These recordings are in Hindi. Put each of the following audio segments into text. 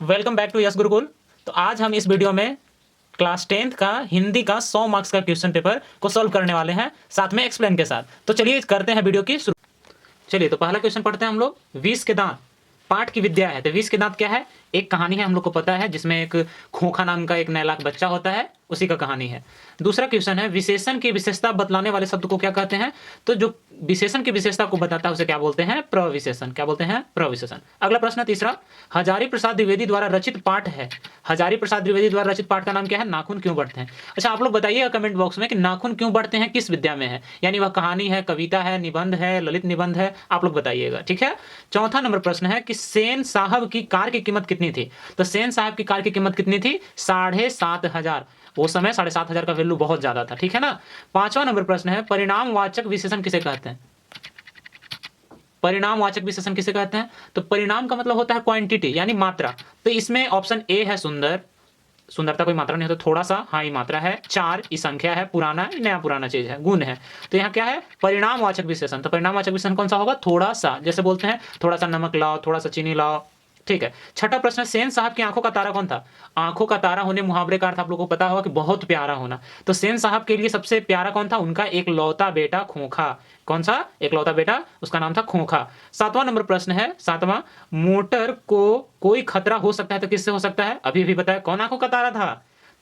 Welcome back to yes Gurukul. तो आज हम इस वीडियो में क्लास 10th का हिंदी का 100 मार्क्स का क्वेश्चन पेपर को सॉल्व करने वाले हैं, साथ में एक्सप्लेन के साथ। तो चलिए करते हैं वीडियो की शुरू। चलिए तो पहला क्वेश्चन पढ़ते हैं हम लोग। विष के दांत पाठ की विद्या है। तो विष के दांत क्या है? एक कहानी है, हम लोग को पता है, जिसमें एक खोखा नाम का एक नैलाक बच्चा होता है, उसी का कहानी है। दूसरा क्वेश्चन है, विशेषण की विशेषता बतलाने वाले शब्द को क्या कहते हैं? तो जो विशेषण की विशेषता को बताता है उसे क्या बोलते हैं? प्रविशेषण। क्या बोलते हैं? प्रविशेषण। अगला प्रश्न तीसरा, हजारी प्रसाद द्विवेदी द्वारा रचित पाठ है। हजारी प्रसाद द्विवेदी द्वारा रचित पाठ का नाम क्या है? नाखून क्यों बढ़ते हैं। अच्छा, आप लोग बताइएगा कमेंट बॉक्स में कि नाखून क्यों बढ़ते हैं किस विद्या में है, यानी वह कहानी है, कविता है, निबंध है, ललित निबंध है, आप लोग बताइएगा, ठीक है। चौथा नंबर प्रश्न है कि सेन साहब की कार की कीमत कितनी थी। तो सेन साहब की कार की कीमत कितनी थी? 7,500। वो समय 7,500 का वैल्यू बहुत ज्यादा था, ठीक है ना। पांचवा नंबर प्रश्न है, परिणामवाचक विशेषण किसे कहते हैं? परिणामवाचक विशेषण किसे कहते हैं? तो परिणाम का मतलब होता है क्वांटिटी, यानी मात्रा। तो इसमें ऑप्शन ए है सुंदर। सुंदरता कोई मात्रा नहीं होता, थोड़ा सा, हाँ ये मात्रा है। चार ये संख्या है, पुराना नया पुराना चीज है, गुण है। तो यहाँ क्या है? परिणामवाचक विशेषण। तो परिणामवाचक विशेषण कौन सा होगा? थोड़ा सा। जैसे बोलते हैं थोड़ा सा नमक लाओ, थोड़ा सा चीनी लाओ, ठीक है। छठा प्रश्न, सेन साहब की आंखों का तारा कौन था? आंखों का तारा होने मुहावरे का अर्थ आप लोगों को पता होगा कि बहुत प्यारा होना। तो सेन साहब के लिए सबसे प्यारा कौन था? उनका एक लौता बेटा खोखा। कौन सा? एक लौता बेटा, उसका नाम था खोखा। सातवां नंबर प्रश्न है, सातवां, मोटर को कोई खतरा हो सकता है तो किससे हो सकता है? अभी बताया, कौन आंखों का तारा था?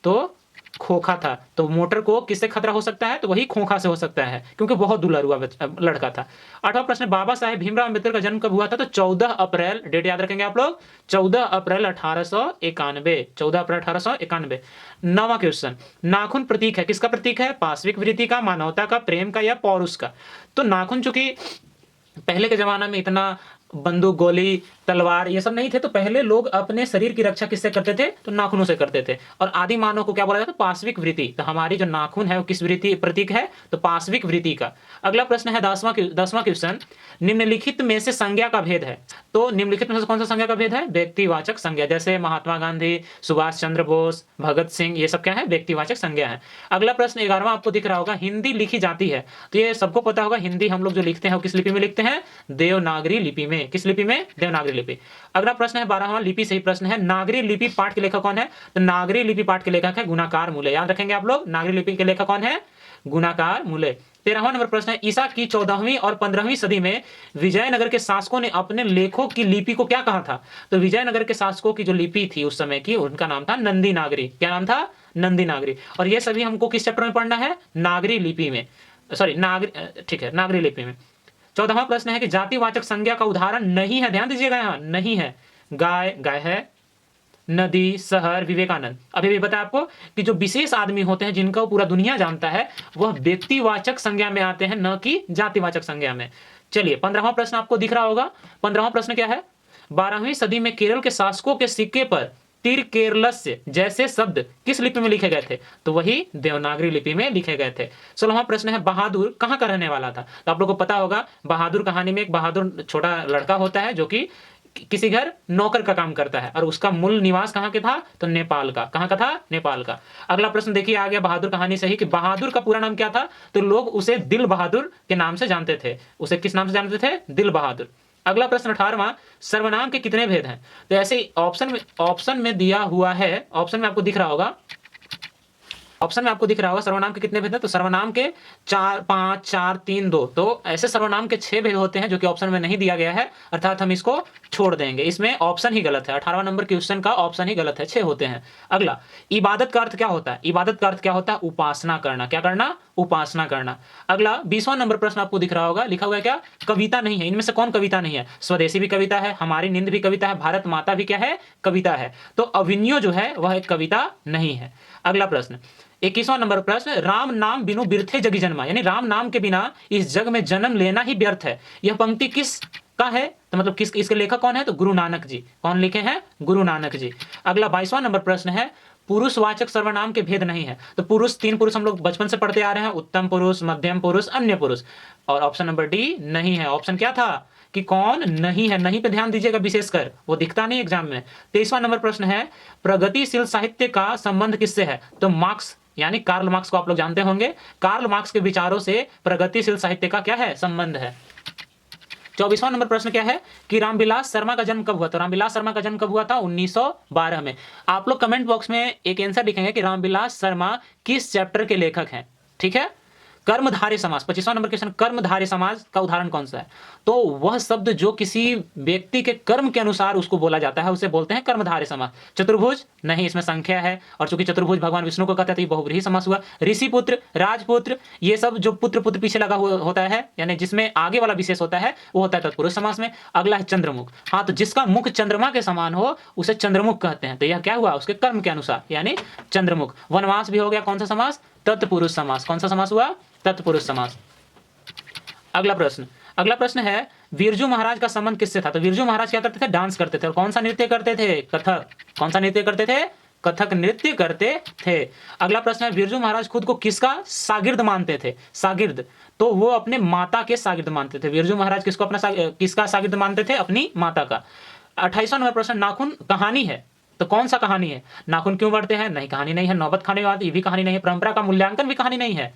तो खोखा था। तो मोटर को किससे खतरा हो सकता है? तो वही खोखा से हो सकता है, क्योंकि बहुत दुलारुआ लड़का था। आठवां प्रश्न, बाबा साहेब भीमराव अम्बेडकर का जन्म कब हुआ था? तो 14 अप्रैल, डेट याद रखेंगे आप लोग, 14 अप्रैल 1891। 14 अप्रैल 1891। नौवां क्वेश्चन, नाखून प्रतीक है, किसका प्रतीक है? पाश्विक वृत्ति का, मानवता का, प्रेम का या पौरुष का? तो नाखून चूंकि पहले के जमाना में इतना बंदूक, गोली, तलवार ये सब नहीं थे, तो पहले लोग अपने शरीर की रक्षा किससे करते थे? तो नाखूनों से करते थे। और आदि मानव को क्या बोला जाता है? पाश्विक वृत्ति। तो हमारी जो नाखून है वो किस वृत्ति प्रतीक है? तो पाश्विक वृत्ति का। अगला प्रश्न है 10वां क्वेश्चन, निम्नलिखित में से संज्ञा का भेद है। तो निम्नलिखित में से कौन सा संज्ञा का भेद है? व्यक्तिवाचक संज्ञा। जैसे महात्मा गांधी, सुभाष चंद्र बोस, भगत सिंह, ये सब क्या है? व्यक्तिवाचक संज्ञा है। अगला प्रश्न 11वां आपको दिख रहा होगा, हिंदी लिखी जाती है। तो ये सबको पता होगा, हिंदी हम लोग जो लिखते हैं वो किस लिपि में लिखते हैं? देवनागरी लिपि में। किस लिपि में? देवनागरी लिपि। अगला प्रश्न है 12वां, लिपि सही प्रश्न है, नागरी लिपि पाठ के लेखक कौन है? तो नागरी लिपि पाठ के लेखक है गुणाकार मूले। याद रखेंगे आप लोग, नागरी लिपि के लेखक कौन है? गुणाकार मूले। 13वां नंबर प्रश्न है, ईसा की 14वीं और 15वीं सदी में विजयनगर के शासकों ने अपने लेखों की लिपि को क्या कहा था? तो विजयनगर के शासकों की जो लिपि थी उस समय की, उनका नाम था नंदी नागरी। क्या नाम था? नंदी नागरी। और ये सभी हमको किस चैप्टर में पढ़ना है? नागरी लिपि में, सॉरी नागरी, ठीक है, नागरी लिपि में। 14वां प्रश्न है कि जातिवाचक संज्ञा का उदाहरण नहीं है, ध्यान दीजिएगा, यहां नहीं है। गाय, गाय है। नदी, शहर, विवेकानंद। अभी भी बताया आपको कि जो विशेष आदमी होते हैं जिनका पूरा दुनिया जानता है, वह व्यक्तिवाचक संज्ञा में आते हैं, न कि जातिवाचक संज्ञा में। चलिए 15वां प्रश्न आपको दिख रहा होगा। 15वां प्रश्न क्या है? 12वीं सदी में केरल के शासकों के सिक्के पर तिर केरलस्य जैसे शब्द किस लिपि में लिखे गए थे? तो वही देवनागरी लिपि में लिखे गए थे। 16वां प्रश्न है, बहादुर कहां का रहने वाला था? तो आप लोगों को पता होगा, बहादुर कहानी में एक बहादुर छोटा लड़का होता है जो कि किसी घर नौकर का काम करता है, और उसका मूल निवास कहां के था? तो नेपाल का। कहां का था? नेपाल का। अगला प्रश्न देखिए आ गया बहादुर कहानी से ही, कि बहादुर का पूरा नाम क्या था? तो लोग उसे दिल बहादुर के नाम से जानते थे। उसे किस नाम से जानते थे? दिल बहादुर। अगला प्रश्न 18वां, सर्वनाम के कितने भेद हैं? तो ऐसे ऑप्शन में दिया हुआ है, ऑप्शन में आपको दिख रहा होगा, ऑप्शन में आपको दिख रहा होगा सर्वनाम के कितने भेद हैं? तो सर्वनाम के 4, 5, 4, 3, 2। तो ऐसे सर्वनाम के 6 भेद होते हैं जो कि ऑप्शन में नहीं दिया गया है, अर्थात हम इसको छोड़ देंगे, इसमें ऑप्शन ही गलत है। 18वां नंबर क्वेश्चन का ऑप्शन ही गलत है, 6 होते हैं। अगला, इबादत का अर्थ क्या होता है? इबादत का अर्थ क्या होता है? उपासना करना। क्या करना? उपासना करना। अगला 20वां नंबर प्रश्न आपको दिख रहा होगा, लिखा हुआ है क्या? कविता नहीं है। इनमें से कौन कविता नहीं है? स्वदेशी भी कविता है, हमारी नींद भी कविता है, भारत माता भी क्या है? कविता है। तो अभिनयो जो है वह एक कविता नहीं है। अगला प्रश्न 21वां नंबर प्रश्न, राम नाम बिनु बिरथे जगी जन्मा, यानी राम नाम के बिना इस जग में जन्म लेना ही व्यर्थ है। यह पंक्ति किस का है? तो मतलब किस, इसके लेखक कौन है? तो गुरु नानक जी। कौन लिखे हैं? गुरु नानक जी। अगला 22वां नंबर प्रश्न है, पुरुषवाचक सर्वनाम के भेद नहीं है। तो पुरुष, 3 पुरुष हम लोग बचपन से पढ़ते आ रहे हैं, उत्तम पुरुष, मध्यम पुरुष, अन्य पुरुष। और ऑप्शन नंबर डी नहीं है। ऑप्शन क्या था? कि कौन नहीं है। नहीं पे ध्यान दीजिएगा विशेषकर, वो दिखता नहीं एग्जाम में। 23वां नंबर प्रश्न है, प्रगतिशील साहित्य का संबंध किससे है? तो मार्क्स, यानी कार्ल मार्क्स को आप लोग जानते होंगे। कार्ल मार्क्स के विचारों से प्रगतिशील साहित्य का क्या है? संबंध है। 24वां नंबर प्रश्न क्या है कि रामविलास शर्मा का जन्म कब हुआ? तो रामविलास शर्मा का जन्म कब हुआ था? 1912 में। आप लोग कमेंट बॉक्स में एक आंसर लिखेंगे कि रामविलास शर्मा किस चैप्टर के लेखक हैं, ठीक है। कर्मधारय समास, 25वां नंबर क्वेश्चन, कर्मधारय समास का उदाहरण कौन सा है? तो वह शब्द जो किसी व्यक्ति के कर्म के अनुसार उसको बोला जाता है उसे बोलते हैं कर्मधारय समास। चतुर्भुज नहीं, इसमें संख्या है, और चूंकि चतुर्भुज भगवान विष्णु को कहते हैं तो ये बहुव्रीहि समास हुआ। ऋषिपुत्र, राजपुत्र, ये सब जो पुत्र पुत्र पीछे लगा हुआ होता है, यानी जिसमें आगे वाला विशेष होता है, वो होता है तत्पुरुष समास में। अगला है चंद्रमुख, हाँ, तो जिसका मुख चंद्रमा के समान हो उसे चंद्रमुख कहते हैं, तो यह क्या हुआ? उसके कर्म के अनुसार, यानी चंद्रमुख। वनवास भी हो गया, कौन सा समास? तत्पुरुष समास। कौन सा समास हुआ? तत्पुरुष समास। अगला प्रश्न है बिरजू महाराज का संबंध किससे था? तो बिरजू महाराज क्या करते थे? डांस करते थे। और कौन सा नृत्य करते थे? कथक। कौन सा नृत्य करते थे? कथक नृत्य करते थे। अगला प्रश्न है बिरजू महाराज खुद को किसका शागिर्द मानते थे? शागिर्द, तो वो अपने माता के शागिर्द मानते थे। बिरजू महाराज किसको अपना किसका शागिर्द मानते थे? अपनी माता का। 28वां नंबर प्रश्न, नाखून कहानी है, तो कौन सा कहानी है? नाखून क्यों बढ़ते हैं? नहीं, कहानी नहीं है। नौबत खाने वाद, ये भी कहानी नहीं है। परंपरा का मूल्यांकन भी कहानी नहीं है।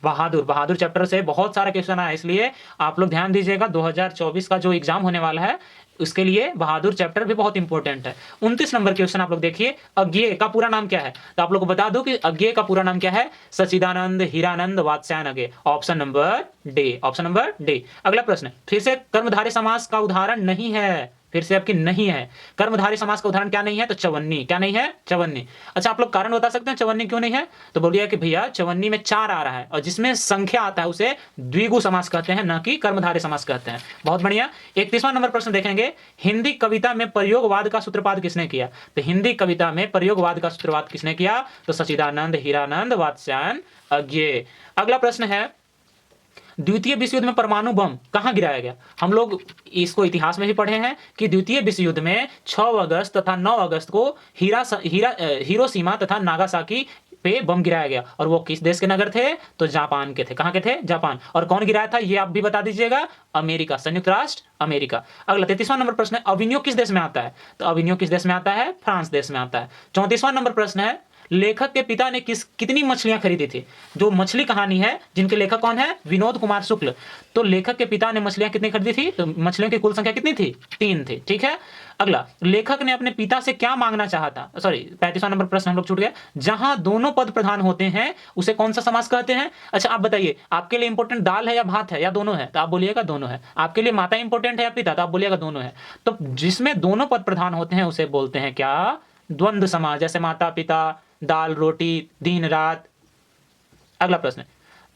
बहादुर चैप्टर से बहुत सारा क्वेश्चन आया, इसलिए आप लोग ध्यान दीजिएगा। 2024 का जो एग्जाम होने वाला है उसके लिए बहादुर चैप्टर भी बहुत इंपॉर्टेंट है। 29 नंबर क्वेश्चन आप लोग देखिए, अज्ञेय का पूरा नाम क्या है? तो आप लोग को बता दो कि अज्ञेय का पूरा नाम क्या है? Sachchidanand Hiranand Vatsyayan Agyeya. Option number D, option number D. अगला प्रश्न, फिर से कर्मधारय समास का उदाहरण नहीं है, फिर से आपकी नहीं है। कर्मधारय समास का उदाहरण क्या नहीं है? तो चवन्नी। क्या नहीं है? चवन्नी। अच्छा, आप लोग कारण बता सकते हैं चवन्नी क्यों नहीं है? तो बोलिए कि भैया चवन्नी में 4 आ रहा है और जिसमें संख्या आता है उसे द्विगु समास कहते हैं, न कि कर्मधारय समास कहते हैं। बहुत बढ़िया। 31वां नंबर प्रश्न देखेंगे, हिंदी कविता में प्रयोगवाद का सूत्रपात किसने किया? तो हिंदी कविता में प्रयोगवाद का सूत्रपात किसने किया? तो सच्चिदानंद हीरानंद वात्स्यायन अज्ञेय। अगला प्रश्न है, द्वितीय विश्व युद्ध में परमाणु बम कहां गिराया गया? हम लोग इसको इतिहास में भी पढ़े हैं कि द्वितीय विश्व युद्ध में 6 अगस्त तथा 9 अगस्त को हिरोशिमा तथा नागासाकी पे बम गिराया गया। और वो किस देश के नगर थे? तो जापान के थे। कहां के थे? जापान। और कौन गिराया था ये आप भी बता दीजिएगा? अमेरिका, संयुक्त राष्ट्र अमेरिका। अगला 33वां नंबर प्रश्न है, अभिनयो किस देश में आता है? तो अभिनयो किस देश में आता है? फ्रांस देश में आता है। 34वां नंबर प्रश्न है, लेखक के पिता ने कितनी मछलियां खरीदी थी? जो मछली कहानी है जिनके लेखक कौन है? विनोद कुमार शुक्ल। तो लेखक के पिता ने मछलियां कितनी खरीदी थी? तो मछलियों की कुल संख्या कितनी थी? 3 थी। ठीक है। अगला, लेखक ने अपने पिता से क्या मांगना चाहा था? सॉरी, 35वां नंबर प्रश्न हम लोग छूट गए। जहां दोनों पद प्रधान होते हैं उसे कौन सा समास कहते हैं? अच्छा, आप बताइए, आपके लिए इंपॉर्टेंट दाल है या भात है या दोनों है? तो आप बोलिएगा दोनों है। आपके लिए माता इंपॉर्टेंट है या पिता? तो आप बोलिएगा दोनों है। तो जिसमें दोनों पद प्रधान होते हैं उसे बोलते हैं क्या? द्वंद्व समास। जैसे माता पिता, दाल रोटी, दिन रात। अगला प्रश्न,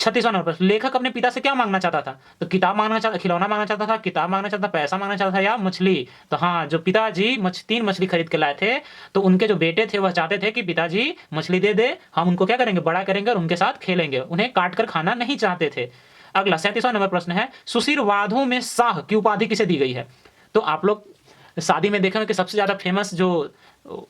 36वां नंबर प्रश्न, लेखक अपने पिता से क्या मांगना चाहता था? तो किताब मांगना चाहता, खिलौना मांगना चाहता था, किताब मांगना चाहता, पैसा मांगना चाहता था या मछली? तो हाँ, जो पिताजी 3 मछली खरीद के लाए थे, तो उनके जो बेटे थे वह चाहते थे कि पिताजी मछली दे दे, हम उनको क्या करेंगे? बड़ा करेंगे और उनके साथ खेलेंगे। उन्हें काट कर खाना नहीं चाहते थे। अगला 37वां नंबर प्रश्न है, सुशीरवादों में शाह की उपाधि किसे दी गई है? तो आप लोग शादी में देखेंगे कि सबसे ज्यादा फेमस जो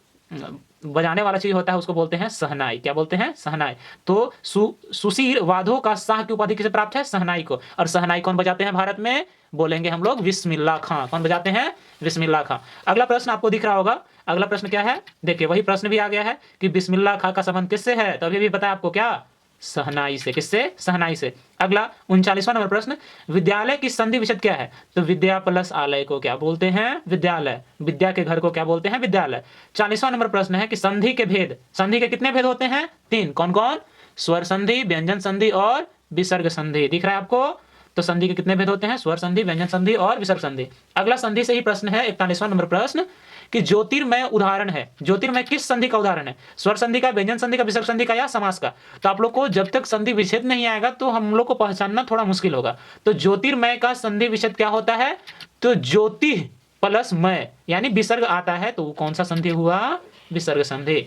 बजाने वाला चीज होता है उसको बोलते हैं शहनाई। क्या बोलते हैं? शहनाई। तो सुशीर वादों का शाह की उपाधि किसे प्राप्त है? शहनाई को। और शहनाई कौन बजाते हैं भारत में? बोलेंगे हम लोग बिस्मिल्लाह खां। कौन बजाते हैं? बिस्मिल्लाह खां। अगला प्रश्न आपको दिख रहा होगा। अगला प्रश्न क्या है? देखिए, वही प्रश्न भी आ गया है कि बिस्मिल्लाह खां का संबंध किससे है? तो अभी भी पता है आपको क्या? शहनाई से। किससे? शहनाई से। अगला 39वां नंबर प्रश्न, विद्यालय की संधि विच्छेद क्या है? तो विद्या प्लस आलय को क्या बोलते हैं? विद्यालय। विद्या के घर को क्या बोलते हैं? विद्यालय। 40वां नंबर प्रश्न है कि संधि के भेद, संधि के कितने भेद होते हैं? 3। कौन कौन? स्वर संधि, व्यंजन संधि और विसर्ग संधि। दिख रहा है आपको? तो संधि के कितने भेद होते हैं? स्वर संधि, व्यंजन संधि और विसर्ग संधि। अगला संधि से ही प्रश्न है 41वां नंबर प्रश्न कि ज्योतिर्मय उदाहरण है। ज्योतिर्मय किस संधि का उदाहरण है? स्वर संधि का, व्यंजन संधि का, विसर्ग संधि का या समास का? तो आप लोग को जब तक संधि विच्छेद नहीं आएगा तो हम लोग को पहचानना थोड़ा मुश्किल होगा। तो ज्योतिर्मय का संधि विच्छेद क्या होता है? तो ज्योति प्लस मय यानी विसर्ग आता है, तो कौन सा संधि हुआ? विसर्ग संधि।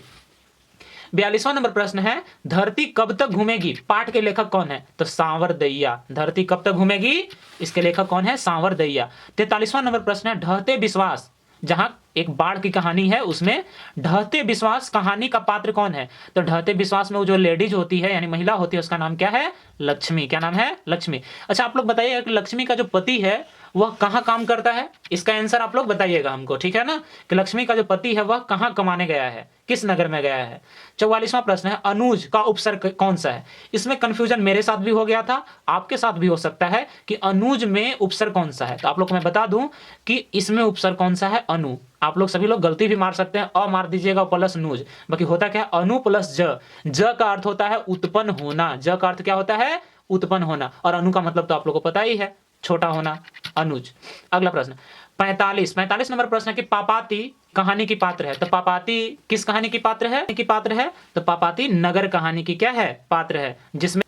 42वां नंबर प्रश्न है, धरती कब तक घूमेगी? पाठ के लेखक कौन है? तो सांवरदैया। धरती कब तक घूमेगी? इसके लेखक कौन है? सांवरदैया। 43वां नंबर प्रश्न है, ढहते विश्वास, जहां एक बाढ़ की कहानी है, उसमें ढहते विश्वास कहानी का पात्र कौन है? तो ढहते विश्वास में वो जो लेडीज होती है यानी महिला होती है उसका नाम क्या है? लक्ष्मी। क्या नाम है? लक्ष्मी। अच्छा आप लोग बताइएगा कि लक्ष्मी का जो पति है वह कहाँ काम करता है? इसका आंसर आप लोग बताइएगा हमको, ठीक है ना, कि लक्ष्मी का जो पति है वह कहाँ कमाने गया है, किस नगर में गया है। 44वां प्रश्न है, अनुज का उपसर्ग कौन सा है? इसमें कंफ्यूजन मेरे साथ भी हो गया था, आपके साथ भी हो सकता है कि अनुज में उपसर्ग कौन सा है। तो आप लोग को मैं बता दूं कि इसमें उपसर्ग कौन सा है? अनु। आप लोग सभी लोग गलती भी मार सकते हैं, अ मार दीजिएगा प्लस नूज, बाकी होता क्या है? अनु प्लस ज। ज का अर्थ होता है उत्पन्न होना, ज का अर्थ क्या होता है? उत्पन्न होना, और अनु का मतलब तो आप लोग को पता ही है, छोटा होना, अनुज। अगला प्रश्न 45 नंबर प्रश्न है कि पापाती कहानी की पात्र है। तो पापाती किस कहानी की पात्र है? तो पापाती नगर कहानी की क्या है? पात्र है, जिसमें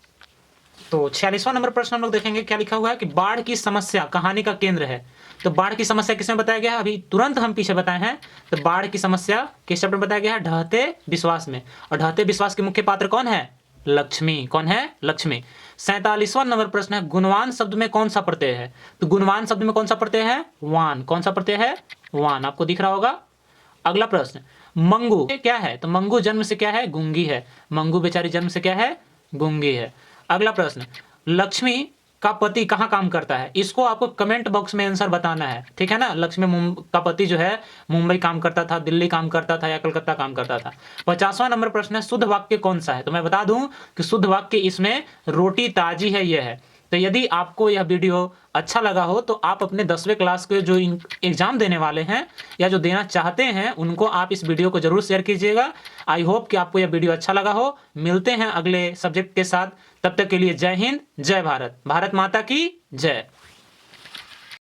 तो 46वां नंबर प्रश्न हम लोग देखेंगे क्या लिखा हुआ है कि बाढ़ की समस्या कहानी का केंद्र है। तो बाढ़ की समस्या किसमें बताया गया है? अभी तुरंत हम पीछे बताए हैं। तो बाढ़ की समस्या किस चैप्टर में बताया गया है? ढहते विश्वास में। और ढहते विश्वास के मुख्य पात्र कौन है? लक्ष्मी। कौन है? लक्ष्मी। 47वां नंबर प्रश्न है, गुणवान शब्द में कौन सा प्रत्यय है? तो गुणवान शब्द में कौन सा प्रत्यय है? वान। कौन सा प्रत्यय है? वान। आपको दिख रहा होगा। अगला प्रश्न, मंगू क्या है? तो मंगू जन्म से क्या है? गूंगी है। मंगू बेचारी जन्म से क्या है? गूंगी है। अगला प्रश्न, लक्ष्मी का पति कहाँ काम करता है? इसको आपको कमेंट बॉक्स में आंसर बताना है, ठीक है ना। लक्ष्मी का पति जो है मुंबई काम करता था, दिल्ली काम करता था या कलकत्ता काम करता था। 50वां नंबर प्रश्न है, शुद्ध वाक्य कौन सा है? तो मैं बता दूं कि शुद्ध वाक्य इसमें रोटी ताजी है यह है। तो यदि आपको यह वीडियो अच्छा लगा हो तो आप अपने 10वीं क्लास के जो एग्जाम देने वाले हैं या जो देना चाहते हैं उनको आप इस वीडियो को जरूर शेयर कीजिएगा। आई होप कि आपको यह वीडियो अच्छा लगा हो। मिलते हैं अगले सब्जेक्ट के साथ, तब तक के लिए जय हिंद, जय भारत, भारत माता की जय।